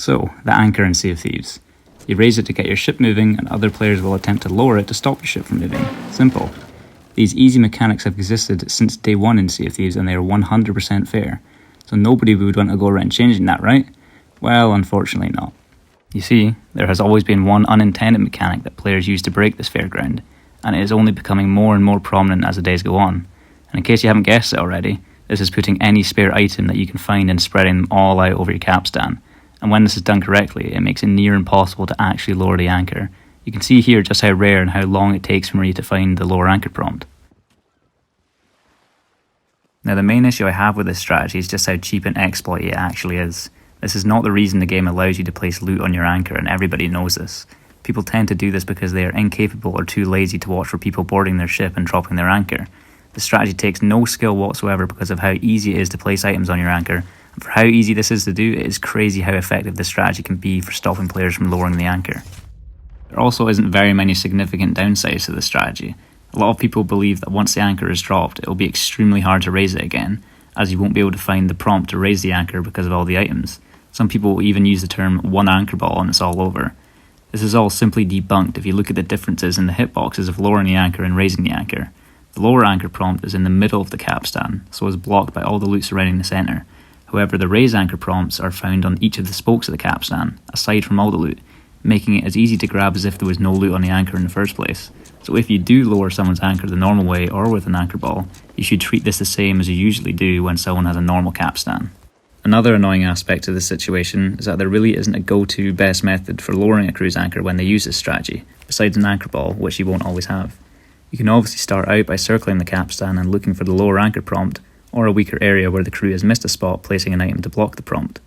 So, the anchor in Sea of Thieves. You raise it to get your ship moving, and other players will attempt to lower it to stop your ship from moving. Simple. These easy mechanics have existed since day one in Sea of Thieves, and they are 100% fair. So nobody would want to go around changing that, right? Well, unfortunately not. You see, there has always been one unintended mechanic that players use to break this fair ground, and it is only becoming more and more prominent as the days go on. And in case you haven't guessed it already, this is putting any spare item that you can find and spreading them all out over your capstan. And when this is done correctly, it makes it near impossible to actually lower the anchor. You can see here just how rare and how long it takes for me to find the lower anchor prompt. Now the main issue I have with this strategy is just how cheap and exploity it actually is. This is not the reason the game allows you to place loot on your anchor, and everybody knows this. People tend to do this because they are incapable or too lazy to watch for people boarding their ship and dropping their anchor. The strategy takes no skill whatsoever because of how easy it is to place items on your anchor, and for how easy this is to do, it is crazy how effective this strategy can be for stopping players from lowering the anchor. There also isn't very many significant downsides to this strategy. A lot of people believe that once the anchor is dropped, it will be extremely hard to raise it again, as you won't be able to find the prompt to raise the anchor because of all the items. Some people will even use the term one anchor ball and it's all over. This is all simply debunked if you look at the differences in the hitboxes of lowering the anchor and raising the anchor. The lower anchor prompt is in the middle of the capstan, so is blocked by all the loot surrounding the centre. However, the raise anchor prompts are found on each of the spokes of the capstan, aside from all the loot, making it as easy to grab as if there was no loot on the anchor in the first place. So if you do lower someone's anchor the normal way or with an anchor ball, you should treat this the same as you usually do when someone has a normal capstan. Another annoying aspect of this situation is that there really isn't a go-to best method for lowering a crew's anchor when they use this strategy, besides an anchor ball, which you won't always have. You can obviously start out by circling the capstan and looking for the lower anchor prompt, or a weaker area where the crew has missed a spot placing an item to block the prompt.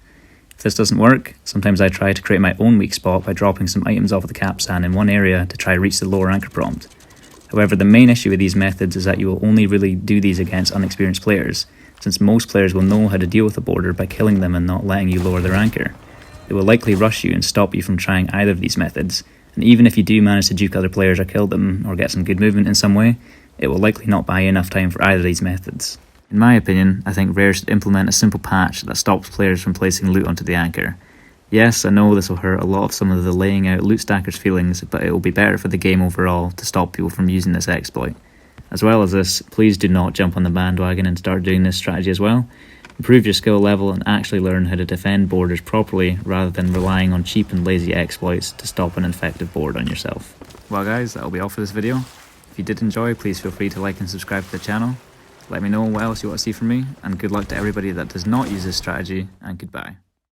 If this doesn't work, sometimes I try to create my own weak spot by dropping some items off the capstan in one area to try reach the lower anchor prompt. However, the main issue with these methods is that you will only really do these against unexperienced players, since most players will know how to deal with a boarder by killing them and not letting you lower their anchor. They will likely rush you and stop you from trying either of these methods, and even if you do manage to juke other players or kill them, or get some good movement in some way, it will likely not buy you enough time for either of these methods. In my opinion, I think Rare should implement a simple patch that stops players from placing loot onto the anchor. Yes, I know this will hurt a lot of some of the laying out loot stackers' feelings, but it will be better for the game overall to stop people from using this exploit. As well as this, please do not jump on the bandwagon and start doing this strategy as well. Improve your skill level and actually learn how to defend borders properly rather than relying on cheap and lazy exploits to stop an effective board on yourself. Well guys, that'll be all for this video. If you did enjoy, please feel free to like and subscribe to the channel. Let me know what else you want to see from me, and good luck to everybody that does not use this strategy, and goodbye.